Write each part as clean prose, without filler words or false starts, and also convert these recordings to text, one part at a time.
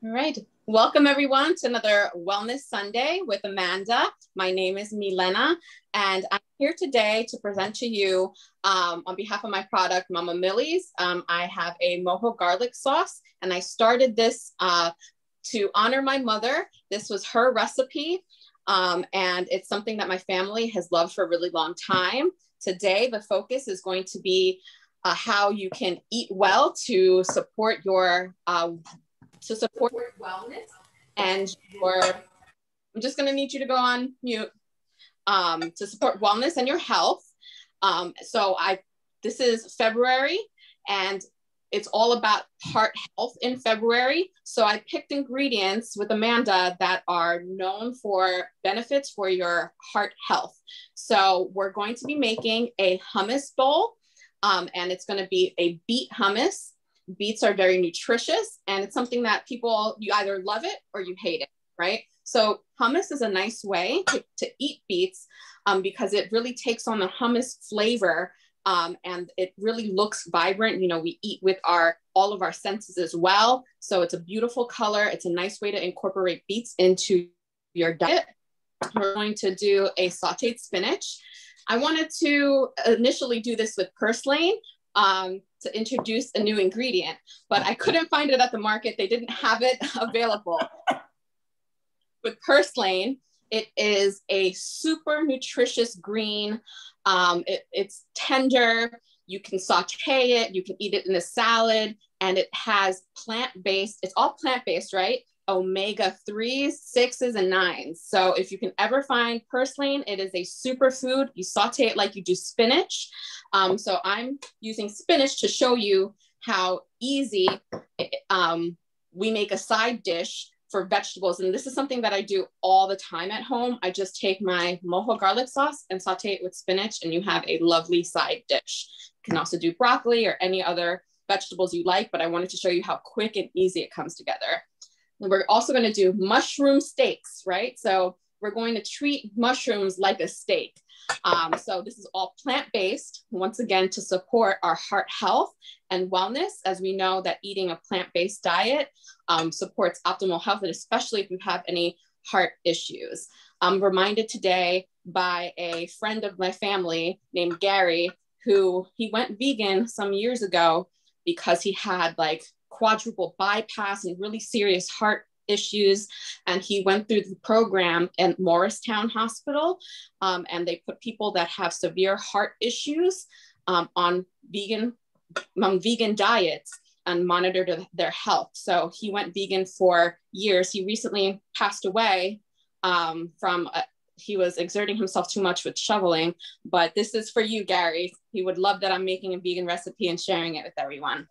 All right. Welcome everyone to another Wellness Sunday with Amanda. My name is Milena, and I'm here today to present to you on behalf of my product, Mama Millie's. I have a Mojo Garlic Sauce, and I started this to honor my mother. This was her recipe, and it's something that my family has loved for a really long time. Today, the focus is going to be how you can eat well to support your wellness and I'm just going to need you to go on mute to support wellness and your health. This is February and it's all about heart health in February. So I picked ingredients with Amanda that are known for benefits for your heart health. So we're going to be making a hummus bowl, and it's going to be a beet hummus. Beets are very nutritious, and it's something that you either love it or you hate it, right? So hummus is a nice way to eat beets because it really takes on the hummus flavor, and it really looks vibrant. You know, we eat with all of our senses as well. So it's a beautiful color. It's a nice way to incorporate beets into your diet. We're going to do a sauteed spinach. I wanted to initially do this with purslane, to introduce a new ingredient, but I couldn't find it at the market. They didn't have it available. With purslane, it is a super nutritious green. It's tender. You can saute it. You can eat it in a salad, and it has plant-based. It's all plant-based, right? Omega-3s, 6s, and 9s. So if you can ever find purslane, it is a superfood. You saute it like you do spinach. So I'm using spinach to show you how easy we make a side dish for vegetables. And this is something that I do all the time at home. I just take my Mojo garlic sauce and saute it with spinach, and you have a lovely side dish. You can also do broccoli or any other vegetables you like, but I wanted to show you how quick and easy it comes together. And we're also going to do mushroom steaks, right? So we're going to treat mushrooms like a steak. So this is all plant-based, once again, to support our heart health and wellness, as we know that eating a plant-based diet supports optimal health, and especially if you have any heart issues. I'm reminded today by a friend of my family named Gary, he went vegan some years ago because he had like quadruple bypass and really serious heart issues. And he went through the program at Morristown Hospital, and they put people that have severe heart issues on vegan diets and monitored their health. So he went vegan for years. He recently passed away he was exerting himself too much with shoveling, but this is for you, Gary. He would love that I'm making a vegan recipe and sharing it with everyone.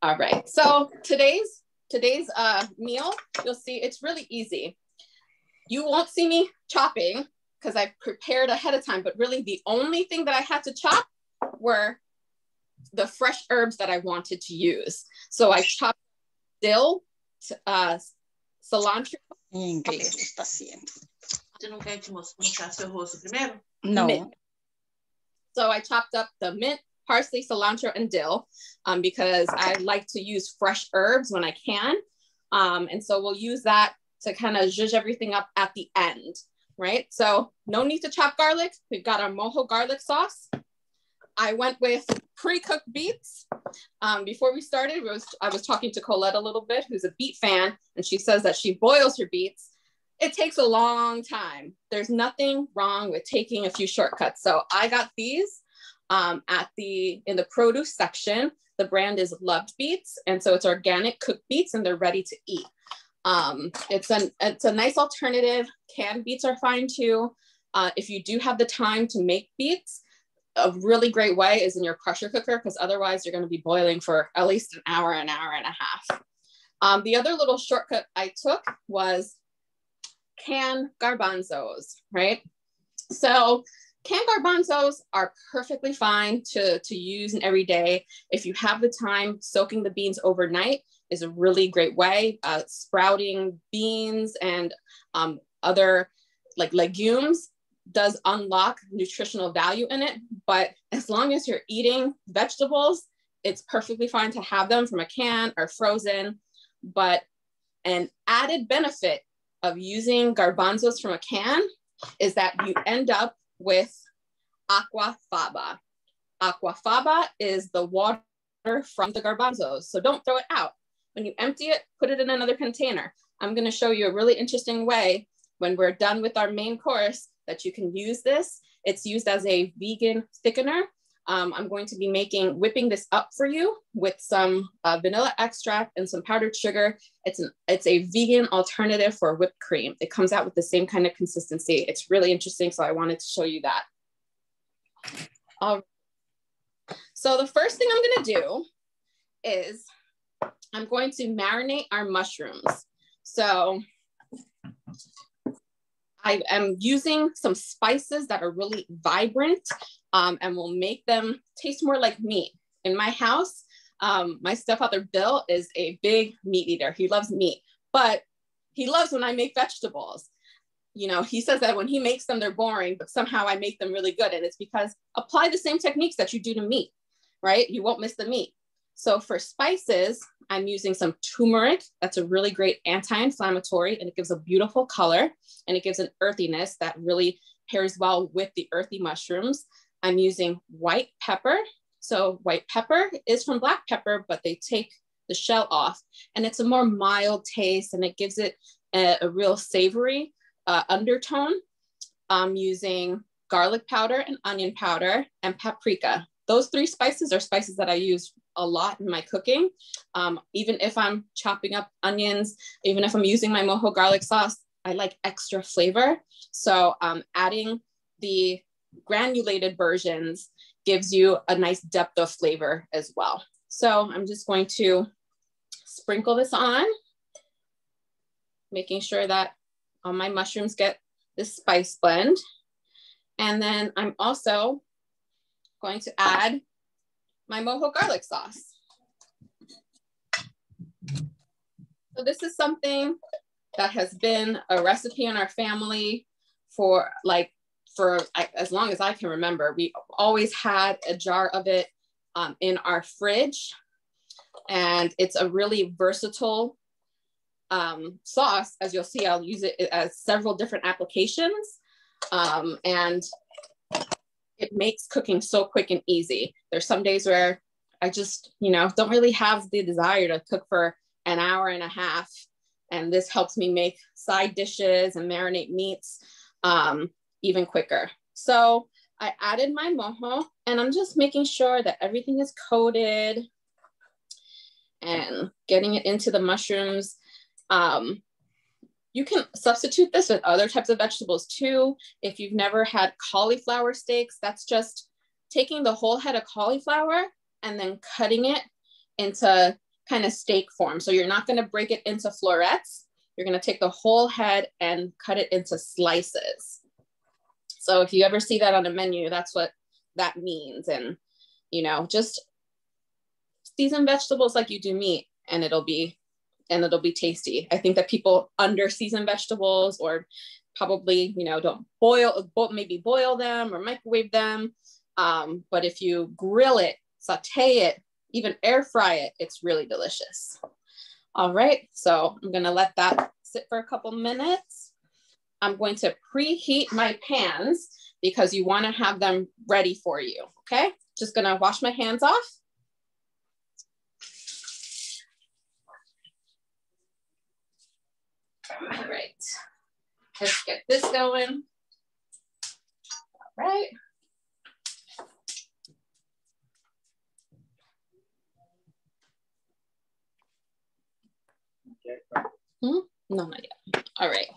All right, so today's meal, you'll see it's really easy. You won't see me chopping because I prepared ahead of time, but really the only thing that I had to chop were the fresh herbs that I wanted to use. So I chopped dill, cilantro. Em inglês está sendo. Você não quer te mostrar seu rosto primeiro? No. Mint. So I chopped up the mint, parsley, cilantro, and dill because I like to use fresh herbs when I can. And so we'll use that to kind of zhuzh everything up at the end, right? So no need to chop garlic. We've got our Mojo garlic sauce. I went with pre-cooked beets. Before we started, I was talking to Colette a little bit, who's a beet fan, and she says that she boils her beets. It takes a long time. There's nothing wrong with taking a few shortcuts. So I got these in the produce section. The brand is Loved Beets, and so it's organic cooked beets, and they're ready to eat. It's a nice alternative. Canned beets are fine too. If you do have the time to make beets, a really great way is in your pressure cooker, because otherwise you're going to be boiling for at least an hour and a half. The other little shortcut I took was canned garbanzos, right? So canned garbanzos are perfectly fine to use in every day. If you have the time, soaking the beans overnight is a really great way. Sprouting beans and other like legumes does unlock nutritional value in it, but as long as you're eating vegetables, it's perfectly fine to have them from a can or frozen. but an added benefit of using garbanzos from a can is that you end up with Aquafaba. Aquafaba is the water from the garbanzos, so don't throw it out. When you empty it, put it in another container. I'm going to show you a really interesting way when we're done with our main course that you can use this. It's used as a vegan thickener. I'm going to be whipping this up for you with some vanilla extract and some powdered sugar. It's a vegan alternative for whipped cream. It comes out with the same kind of consistency. It's really interesting, so I wanted to show you that. So the first thing I'm gonna do is I'm going to marinate our mushrooms. So I am using some spices that are really vibrant and will make them taste more like meat. In my house, my stepfather Bill is a big meat eater. He loves meat, but he loves when I make vegetables. You know, he says that when he makes them, they're boring, but somehow I make them really good. And it's because apply the same techniques that you do to meat, right? You won't miss the meat. So for spices, I'm using some turmeric. That's a really great anti-inflammatory, and it gives a beautiful color, and it gives an earthiness that really pairs well with the earthy mushrooms. I'm using white pepper. So white pepper is from black pepper, but they take the shell off, and it's a more mild taste, and it gives it a real savory undertone. I'm using garlic powder and onion powder and paprika. Those three spices are spices that I use a lot in my cooking. Even if I'm chopping up onions, even if I'm using my Mojo Garlic Sauce, I like extra flavor. So adding the granulated versions gives you a nice depth of flavor as well. So I'm just going to sprinkle this on, making sure that all my mushrooms get this spice blend. And then I'm also going to add my Mojo Garlic Sauce. So this is something that has been a recipe in our family for as long as I can remember. We always had a jar of it in our fridge, and it's a really versatile sauce. As you'll see, I'll use it as several different applications, and it makes cooking so quick and easy. There's some days where I just, don't really have the desire to cook for an hour and a half. And this helps me make side dishes and marinate meats even quicker. So I added my mojo, and I'm just making sure that everything is coated and getting it into the mushrooms. You can substitute this with other types of vegetables too. If you've never had cauliflower steaks, that's just taking the whole head of cauliflower and then cutting it into kind of steak form. So you're not going to break it into florets. You're going to take the whole head and cut it into slices. So if you ever see that on a menu, that's what that means. And, just season vegetables like you do meat, and it'll be tasty. I think that people under season vegetables, or probably, don't maybe boil them or microwave them. But if you grill it, saute it, even air fry it, it's really delicious. All right, so I'm gonna let that sit for a couple minutes. I'm going to preheat my pans because you wanna have them ready for you, okay? Just gonna wash my hands off. All right, let's get this going. All right. No, not yet. All right.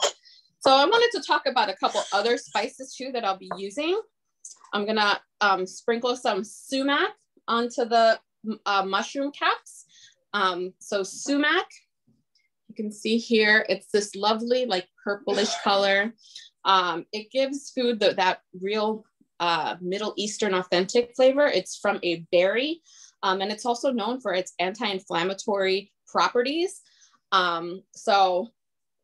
So I wanted to talk about a couple other spices too that I'll be using. I'm gonna sprinkle some sumac onto the mushroom caps. So sumac, you can see here, it's this lovely like purplish color. It gives food that real Middle Eastern authentic flavor. It's from a berry, and it's also known for its anti-inflammatory properties. So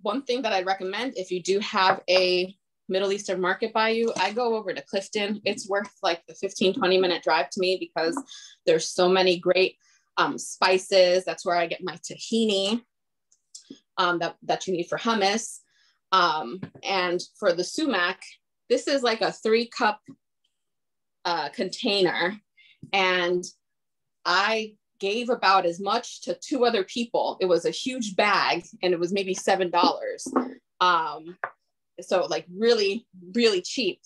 one thing that I recommend, if you do have a Middle Eastern market by you, I go over to Clifton. It's worth like the 15-20 minute drive to me because there's so many great spices. That's where I get my tahini. that you need for hummus. And for the sumac, this is like a 3-cup container. And I gave about as much to 2 other people. It was a huge bag and it was maybe $7. So like really, really cheap.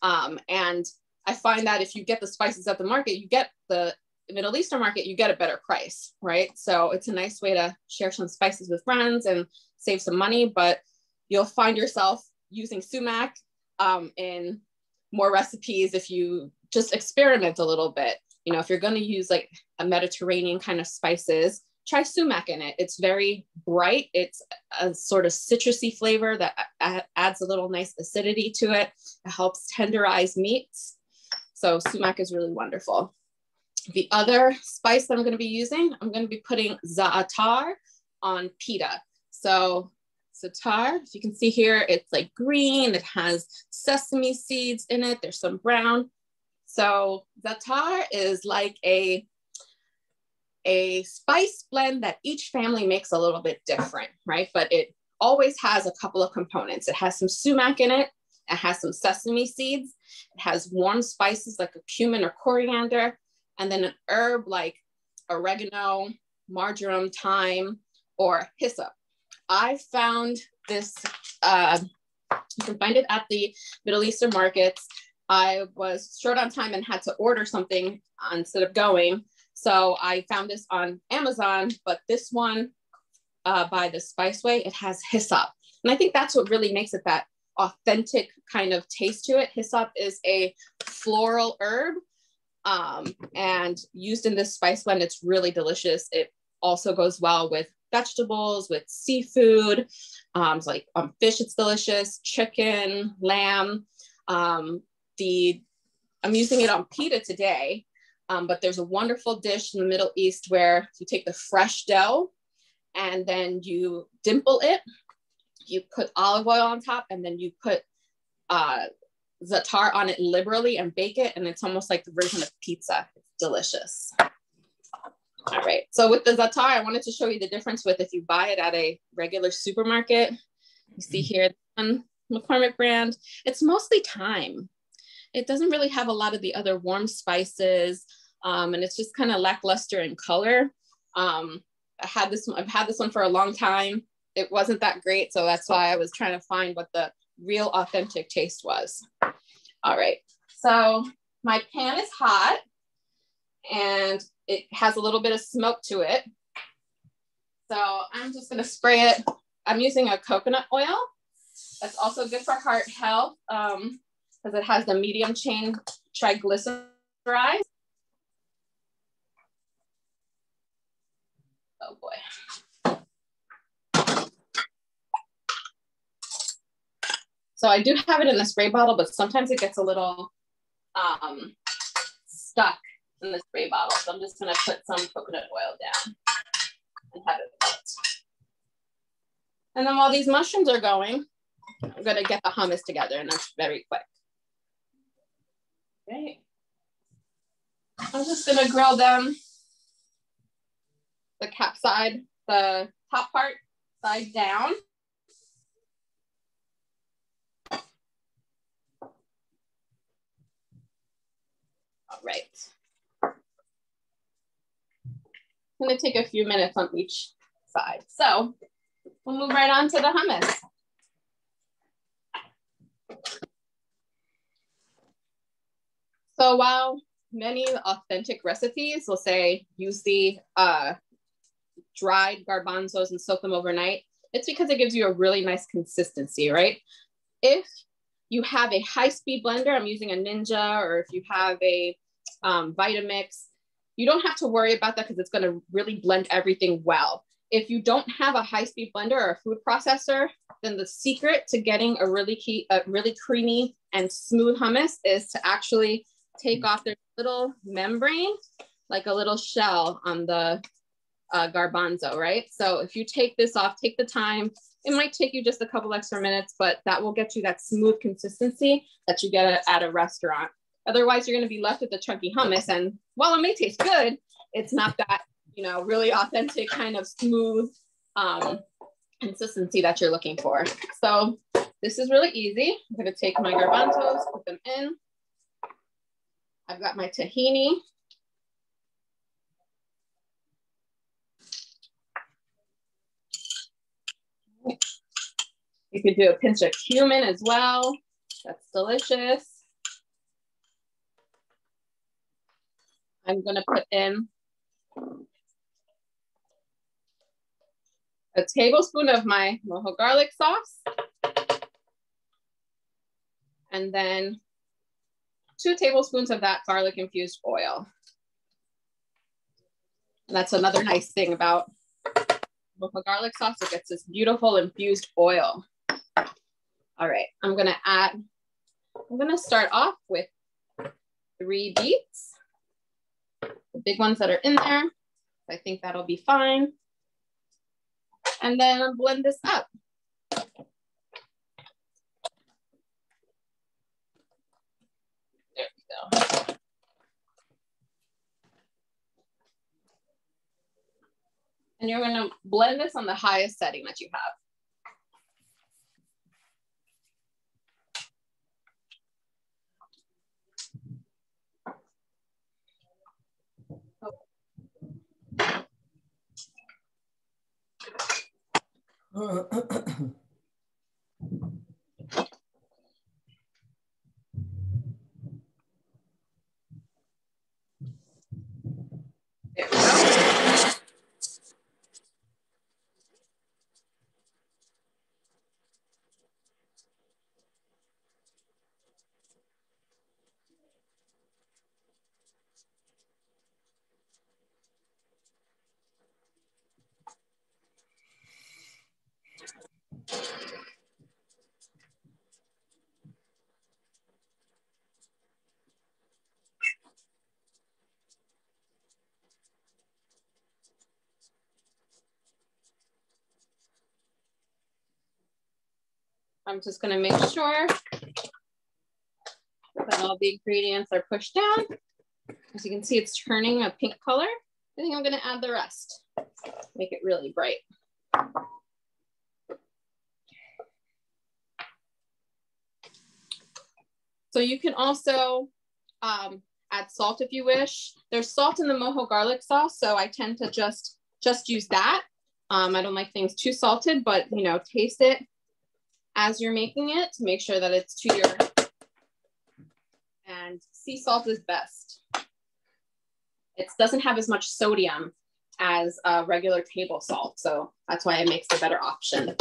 And I find that if you get the spices at the market, you get the Middle Eastern market, you get a better price, right? So it's a nice way to share some spices with friends and save some money, but you'll find yourself using sumac in more recipes if you just experiment a little bit. You know, if you're going to use like a Mediterranean kind of spices, try sumac in it. It's very bright. It's a sort of citrusy flavor that adds a little nice acidity to it. It helps tenderize meats. So sumac is really wonderful. The other spice that I'm going to be using, I'm going to be putting Za'atar on pita. So Za'atar, if you can see here, it's like green. It has sesame seeds in it. There's some brown. So Za'atar is like a spice blend that each family makes a little bit different, right? But it always has a couple of components. It has some sumac in it. It has some sesame seeds. It has warm spices like a cumin or coriander, and then an herb like oregano, marjoram, thyme, or hyssop. I found this, you can find it at the Middle Eastern markets. I was short on time and had to order something instead of going. So I found this on Amazon, but this one by the Spice Way, it has hyssop. And I think that's what really makes it that authentic kind of taste to it. Hyssop is a floral herb and used in this spice blend, it's really delicious. It also goes well with vegetables, with seafood, like fish, it's delicious, chicken, lamb. I'm using it on pita today, but there's a wonderful dish in the Middle East where you take the fresh dough and then you dimple it, you put olive oil on top, and then you put Za'atar on it liberally and bake it, and it's almost like the version of pizza. It's delicious. All right, so with the Za'atar, I wanted to show you the difference with if you buy it at a regular supermarket. You see here on McCormick brand, it's mostly thyme. It doesn't really have a lot of the other warm spices, and it's just kind of lackluster in color. I've had this one for a long time. It wasn't that great, so that's why I was trying to find what the real authentic taste was. All right, so my pan is hot and it has a little bit of smoke to it. So I'm just gonna spray it. I'm using a coconut oil. That's also good for heart health because it has the medium chain triglycerides. Oh boy. So I do have it in the spray bottle, but sometimes it gets a little stuck in the spray bottle. So I'm just gonna put some coconut oil down and have it melt. And then while these mushrooms are going, I'm gonna get the hummus together, and that's very quick. Okay. I'm just gonna grill them, the top part side down. All right. I'm gonna take a few minutes on each side. So we'll move right on to the hummus. So while many authentic recipes will say use the dried garbanzos and soak them overnight, it's because it gives you a really nice consistency, right? If you have a high-speed blender, I'm using a Ninja, or if you have a Vitamix, you don't have to worry about that because it's going to really blend everything well. If you don't have a high-speed blender or a food processor, then the secret to getting a really creamy and smooth hummus is to actually take off their little membrane, like a little shell on the garbanzo, right? So if you take this off, take the time. It might take you just a couple extra minutes, but that will get you that smooth consistency that you get at a restaurant. Otherwise, you're going to be left with the chunky hummus. And while it may taste good, it's not that, you know, really authentic kind of smooth consistency that you're looking for. So this is really easy. I'm gonna take my garbanzos, put them in. I've got my tahini. You could do a pinch of cumin as well. That's delicious. I'm gonna put in a tablespoon of my Mojo Garlic Sauce. And then 2 tablespoons of that garlic infused oil. And that's another nice thing about Mojo Garlic Sauce. It gets this beautiful infused oil. All right, I'm gonna start off with 3 beets, the big ones that are in there. I think that'll be fine. And then I'll blend this up. There we go. And you're gonna blend this on the highest setting that you have. There we go. I'm just gonna make sure that all the ingredients are pushed down. As you can see, it's turning a pink color. I think I'm gonna add the rest. Make it really bright. So you can also add salt if you wish. There's salt in the Mojo Garlic Sauce, so I tend to just use that. I don't like things too salted, but you know, taste it as you're making it to make sure that it's to your, and sea salt is best. It doesn't have as much sodium as regular table salt, so that's why it makes a better option.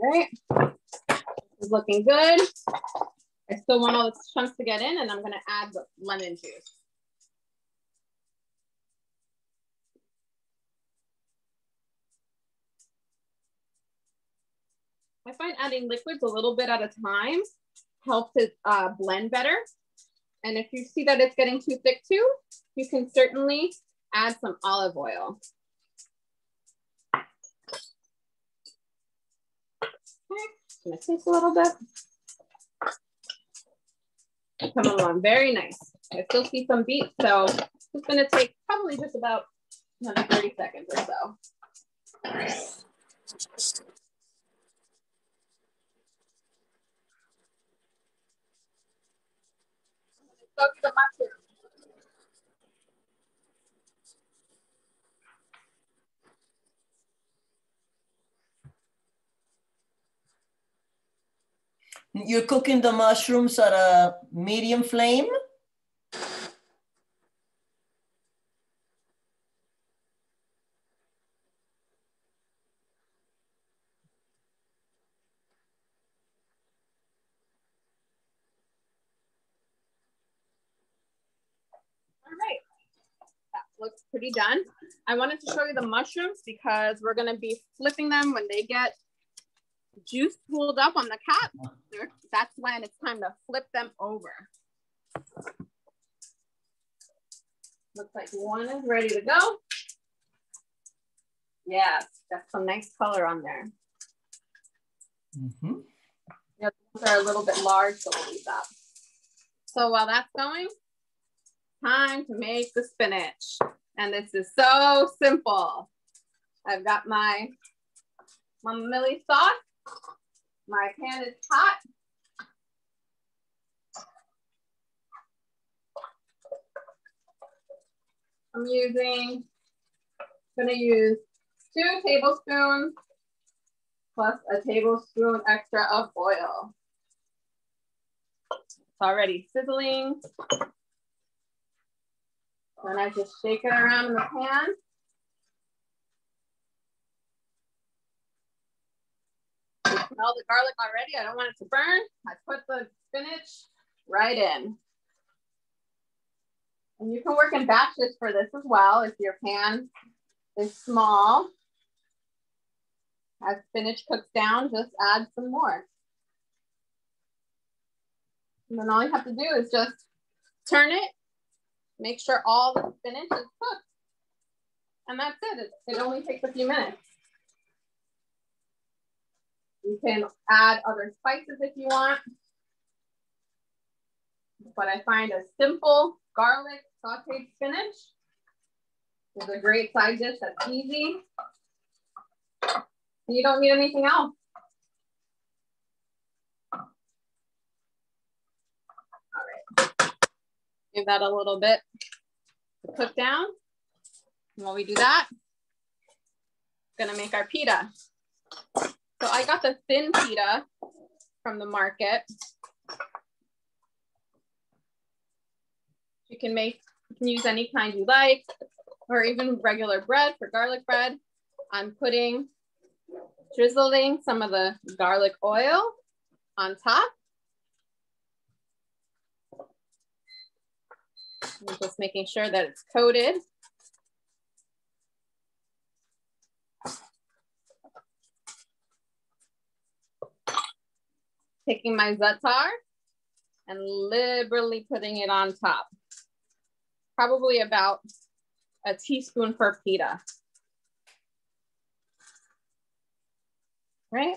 All right, this is looking good. I still want all the chunks to get in, and I'm gonna add the lemon juice. I find adding liquids a little bit at a time helps it blend better. And if you see that it's getting too thick too, you can certainly add some olive oil. Okay, gonna taste a little bit. Come along, very nice. I still see some beets, so it's gonna take probably just about another 30 seconds or so. You're cooking the mushrooms at a medium flame? Looks pretty done. I wanted to show you the mushrooms because we're going to be flipping them when they get juice pooled up on the cap. That's when it's time to flip them over. Looks like one is ready to go. Yes, got some nice color on there. Mm-hmm. Yeah, these are a little bit large, so we'll leave that. So while that's going, time to make the spinach. And this is so simple. I've got my Mama Millie sauce. My pan is hot. I'm gonna use 2 tablespoons plus a tablespoon extra of oil. It's already sizzling. And I just shake it around in the pan. You smell the garlic already. I don't want it to burn. I put the spinach right in. And you can work in batches for this as well if your pan is small. As spinach cooks down, just add some more. And then all you have to do is just turn it. Make sure all the spinach is cooked. And that's it. It only takes a few minutes. You can add other spices if you want. But I find a simple garlic sauteed spinach is a great side dish that's easy. And you don't need anything else. All right. Give that a little bit to cook down. And while we do that, I'm gonna make our pita. So I got the thin pita from the market. You can use any kind you like, or even regular bread for garlic bread. I'm drizzling some of the garlic oil on top. I'm just making sure that it's coated. Taking my Za'atar and liberally putting it on top. Probably about a teaspoon per pita. Right?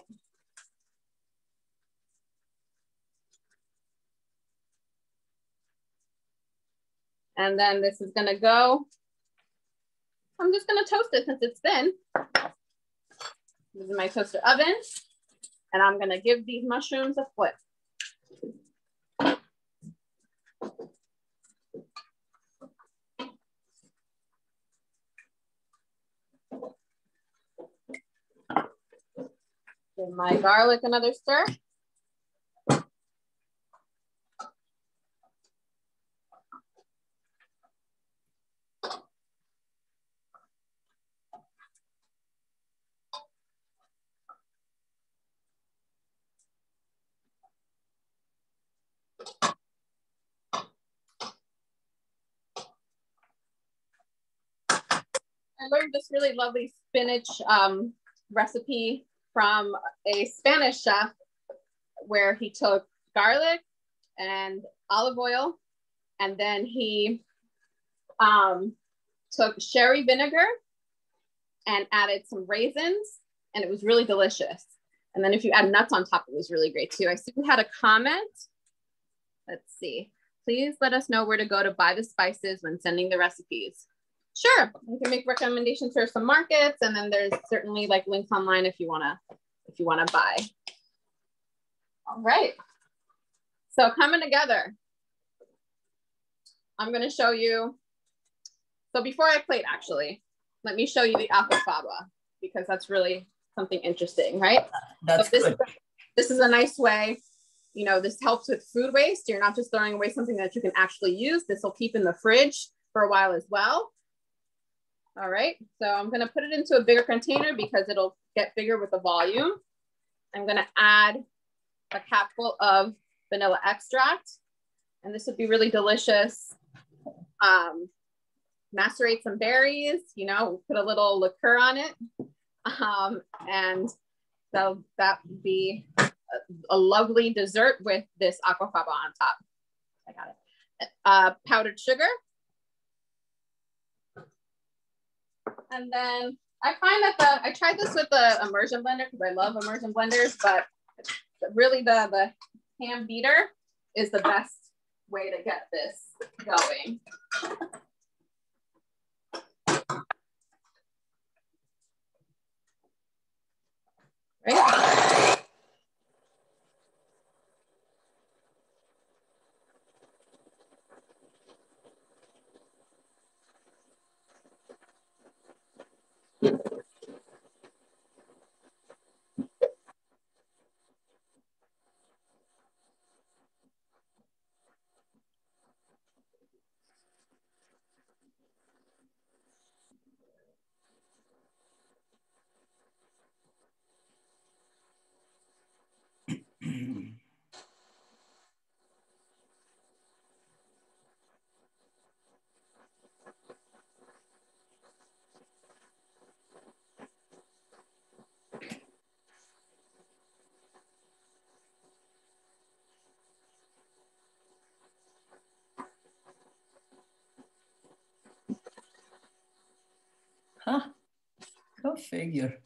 And then this is gonna go, I'm just gonna toast it since it's thin. This is my toaster oven. And I'm gonna give these mushrooms a flip. Give my garlic another stir. I learned this really lovely spinach recipe from a Spanish chef where he took garlic and olive oil, and then he took sherry vinegar and added some raisins, and it was really delicious. And then if you add nuts on top, it was really great too. I see we had a comment. Let's see. Please let us know where to go to buy the spices when sending the recipes. Sure, you can make recommendations for some markets, and then there's certainly like links online if you wanna buy. All right. So coming together, I'm gonna show you. So before I plate, actually, let me show you the Aquafaba because that's really something interesting, right? That's so good. This is a nice way you know, this helps with food waste. You're not just throwing away something that you can actually use. This will keep in the fridge for a while as well. All right, so I'm gonna put it into a bigger container because it'll get bigger with the volume. I'm gonna add a capful of vanilla extract, and this would be really delicious. Macerate some berries, you know, put a little liqueur on it. And so that would be a lovely dessert with this aquafaba on top. I got it. Powdered sugar. And then I find that I tried this with the immersion blender because I love immersion blenders, but really the hand beater is the best way to get this going. Right. Huh? Go figure.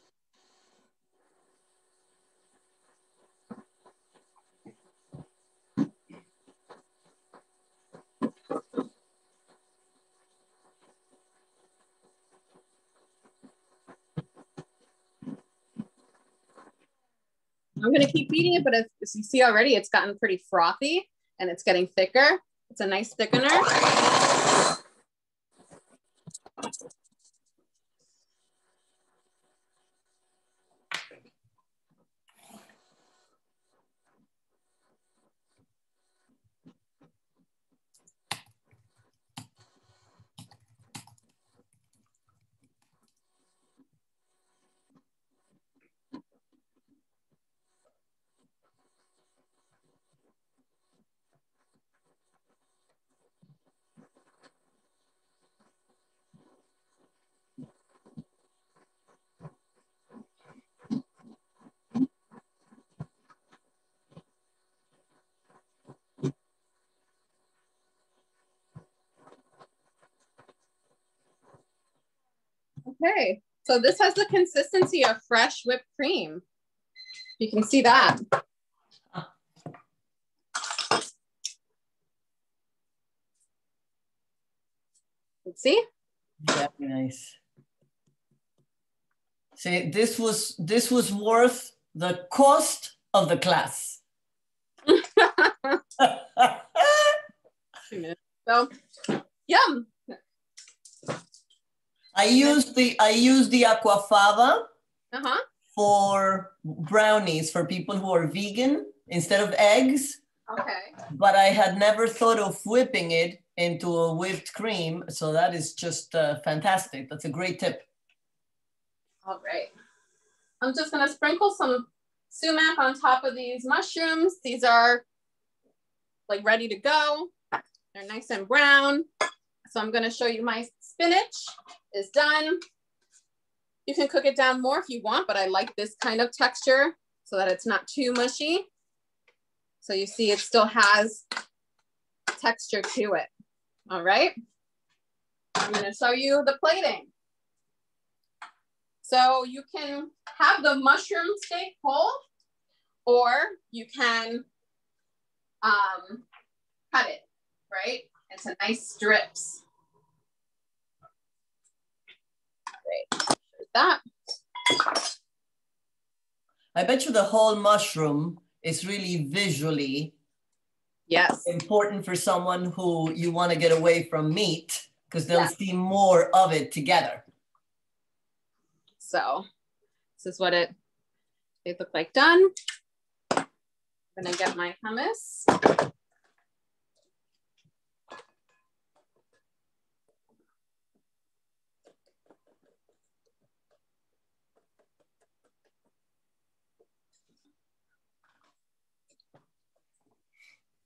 I'm gonna keep beating it, but as you see already, it's gotten pretty frothy and it's getting thicker. It's a nice thickener. Okay, so this has the consistency of fresh whipped cream. You can see that. Let's see. Very nice. See, this was worth the cost of the class. So, yum. I use the Aquafaba for brownies for people who are vegan instead of eggs. Okay. But I had never thought of whipping it into a whipped cream. So that is just fantastic. That's a great tip. All right. I'm just gonna sprinkle some sumac on top of these mushrooms. These are like ready to go. They're nice and brown. So I'm gonna show you my spinach is done. You can cook it down more if you want, but I like this kind of texture so that it's not too mushy. So you see it still has texture to it. All right. I'm gonna show you the plating. So you can have the mushroom steak whole, or you can cut it, right, into nice strips. Great, that. I bet you the whole mushroom is really visually important for someone who you want to get away from meat, because they'll see more of it together. So this is what it looked like done. I'm gonna get my hummus.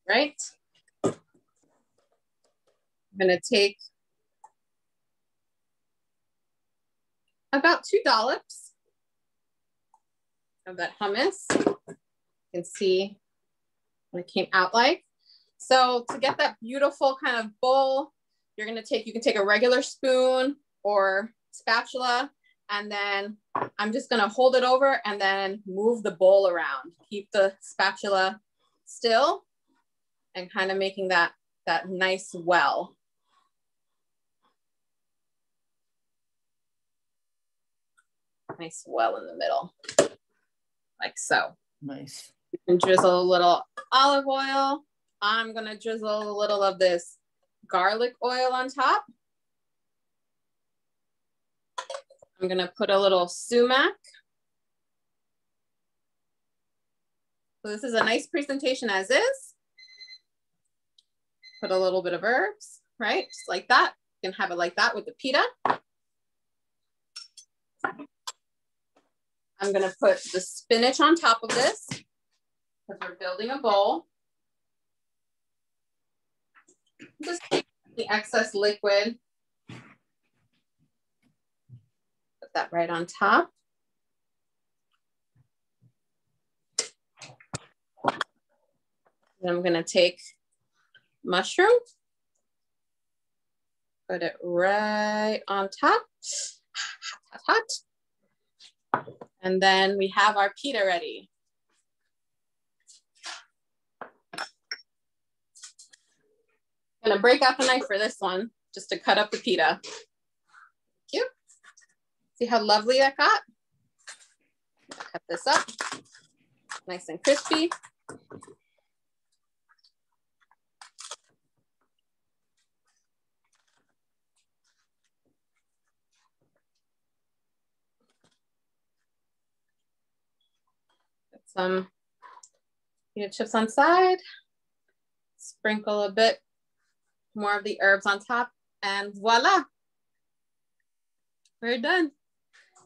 Right? I'm gonna take about 2 dollops of that hummus. You can see what it came out like. So to get that beautiful kind of bowl, you can take a regular spoon or spatula, and then I'm just gonna hold it over and then move the bowl around. Keep the spatula still and kind of making that nice well. Nice well in the middle, like so. Nice. You can drizzle a little olive oil. I'm gonna drizzle a little of this garlic oil on top. I'm gonna put a little sumac. So this is a nice presentation as is. Put a little bit of herbs, right? Just like that. You can have it like that with the pita. I'm gonna put the spinach on top of this because we're building a bowl. Just take the excess liquid. Put that right on top. Then I'm gonna take mushroom. Put it right on top. Hot, hot, hot. And then we have our pita ready. I'm gonna break out the knife for this one, just to cut up the pita. Thank you. See how lovely that got? Cut this up, nice and crispy. Some pita chips on side, sprinkle a bit more of the herbs on top, and voila, we're done.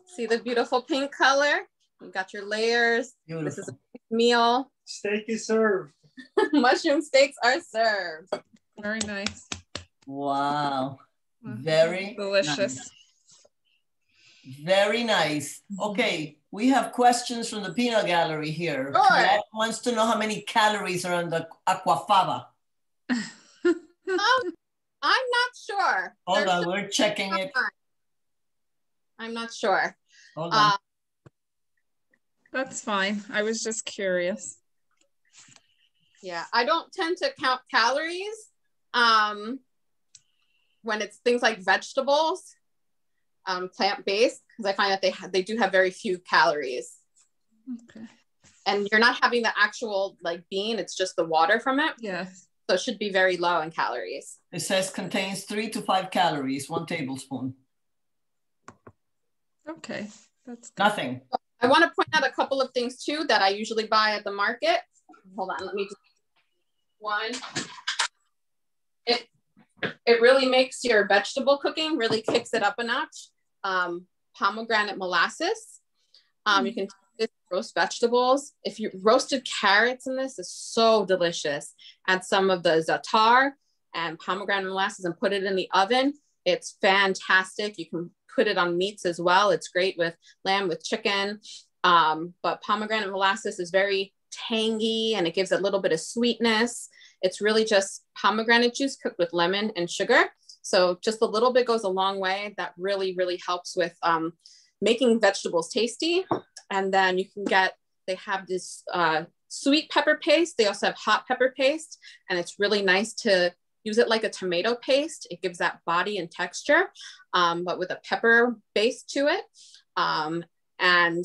See the beautiful pink color? You got your layers. Beautiful. This is a meal. Steak is served. Mushroom steaks are served. Very nice. Wow. Very delicious. Nice. Very nice. Okay, we have questions from the peanut gallery here. Sure. Colette wants to know how many calories are in the Aquafaba. I'm not sure. Hold on, we're checking it. I'm not sure. Hold on. That's fine. I was just curious. Yeah, I don't tend to count calories when it's things like vegetables, plant-based, because I find that they do have very few calories. Okay. And you're not having the actual like bean, it's just the water from it. Yes. So it should be very low in calories. It says contains 3 to 5 calories, 1 tablespoon. Okay, that's good. Nothing. I want to point out a couple of things too that I usually buy at the market. Hold on, let me just one. It really makes your vegetable cooking, really kicks it up a notch. Pomegranate molasses. You can roast vegetables. If you roasted carrots in this is so delicious. Add some of the Za'atar and pomegranate molasses and put it in the oven. It's fantastic. You can put it on meats as well. It's great with lamb, with chicken. But pomegranate molasses is very tangy and it gives a little bit of sweetness. It's really just pomegranate juice cooked with lemon and sugar. So just a little bit goes a long way. That really, really helps with making vegetables tasty. And then you can they have this sweet pepper paste. They also have hot pepper paste, and it's really nice to use it like a tomato paste. It gives that body and texture, but with a pepper base to it. And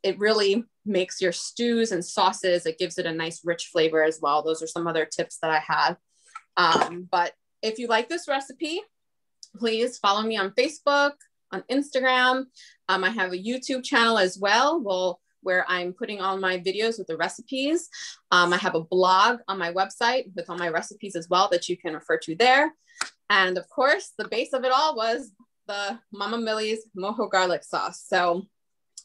it really makes your stews and sauces, it gives it a nice rich flavor as well. Those are some other tips that I had. But if you like this recipe, please follow me on Facebook, on Instagram. I have a YouTube channel as well. We'll where I'm putting all my videos with the recipes. I have a blog on my website with all my recipes as well that you can refer to there. And of course, the base of it all was the Mama Millie's Mojo Garlic Sauce. So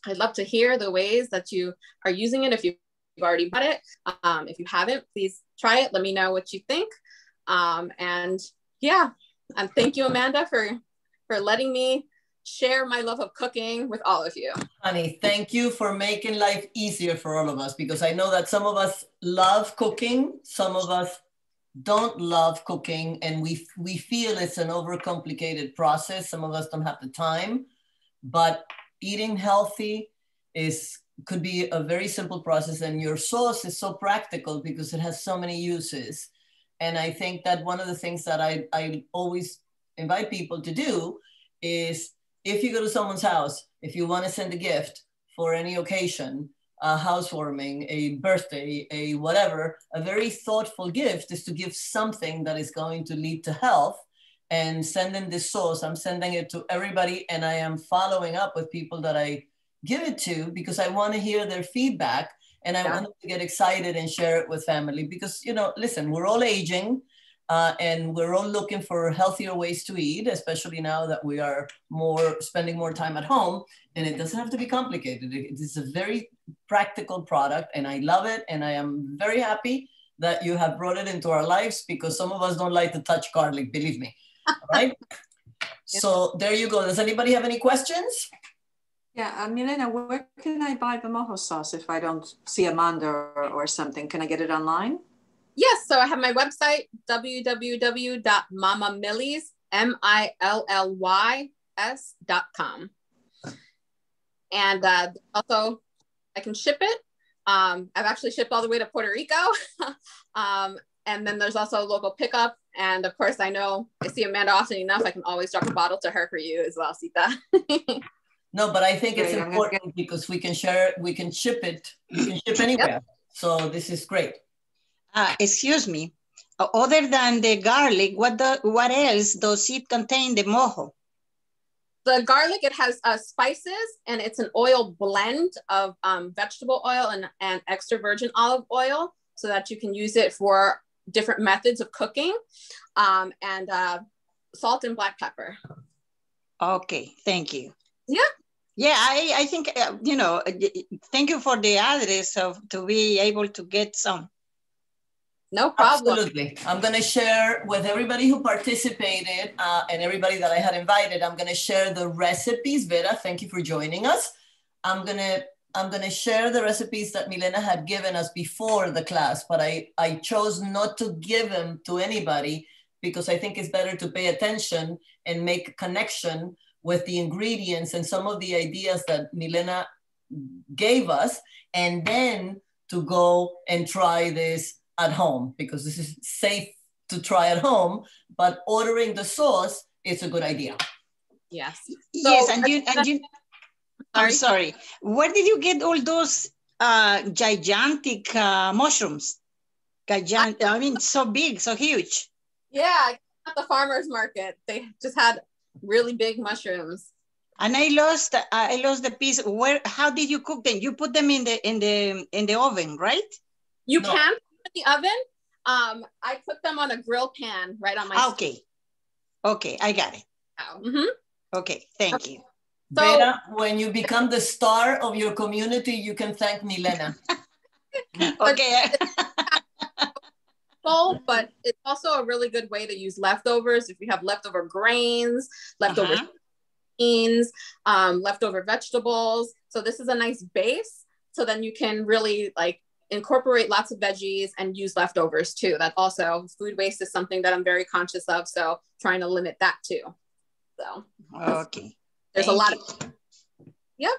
I'd love to hear the ways that you are using it. If you've already bought it, if you haven't, please try it. Let me know what you think. And yeah, and thank you, Amanda, for letting me share my love of cooking with all of you. Honey, thank you for making life easier for all of us, because I know that some of us love cooking, some of us don't love cooking, and we feel it's an overcomplicated process. Some of us don't have the time, but eating healthy could be a very simple process, and your sauce is so practical because it has so many uses. And I think that one of the things that I always invite people to do is, if you go to someone's house, if you want to send a gift for any occasion, a housewarming, a birthday, a whatever, a very thoughtful gift is to give something that is going to lead to health. And sending this sauce, I'm sending it to everybody, and I am following up with people that I give it to because I want to hear their feedback, and I want them to get excited and share it with family. Because, you know, listen, we're all aging, and we're all looking for healthier ways to eat, especially now that we are spending more time at home, and it doesn't have to be complicated. It is a very practical product, and I love it, and I am very happy that you have brought it into our lives, because some of us don't like to touch garlic, believe me. All right. So there you go. Does anybody have any questions? Yeah, Milena, where can I buy the mojo sauce if I don't see Amanda or something? Can I get it online? Yes, so I have my website, www.mamamillies.com. And also, I can ship it. I've actually shipped all the way to Puerto Rico. And then there's also local pickup. And of course, I know I see Amanda often enough. I can always drop a bottle to her for you as well, Sita. No, but I think it's important because we can share it, we can ship it, we can ship anywhere. Yep. So this is great. Excuse me, other than the garlic, what else does it contain, the mojo? The garlic, it has spices, and it's an oil blend of vegetable oil and extra virgin olive oil, so that you can use it for different methods of cooking, and salt and black pepper. Okay, thank you. Yeah. Yeah, I think, you know, thank you for the address to be able to get some. No problem. Absolutely. I'm going to share with everybody who participated and everybody that I had invited. I'm going to share the recipes. Vera, thank you for joining us. I'm going to share the recipes that Milena had given us before the class, but I chose not to give them to anybody because I think it's better to pay attention and make a connection with the ingredients and some of the ideas that Milena gave us, and then to go and try this at home, because this is safe to try at home, but ordering the sauce is a good idea. Yes. Yes, and you I'm sorry. Where did you get all those gigantic mushrooms? I mean, so big, so huge. Yeah, at the farmer's market. They just had really big mushrooms. And I lost the piece. How did you cook them? You put them in the oven, right? You can put in the oven. I put them on a grill pan right on my stove. Okay, I got it. Mm-hmm. Okay, thank you. So, Vera, when you become the star of your community, you can thank Milena. Okay. But it's also a really good way to use leftovers. If you have leftover grains, leftover beans, leftover vegetables. So this is a nice base. So then you can really like incorporate lots of veggies and use leftovers too. That also, food waste is something that I'm very conscious of. So trying to limit that too. So okay. There's a lot of, yep.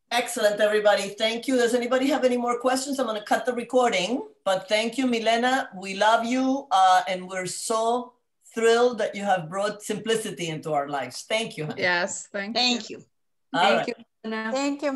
Excellent, everybody. Thank you. Does anybody have any more questions? I'm going to cut the recording, but thank you, Milena. We love you, and we're so thrilled that you have brought simplicity into our lives. Thank you, honey. Yes, thank you. Thank you. Thank you. Thank you.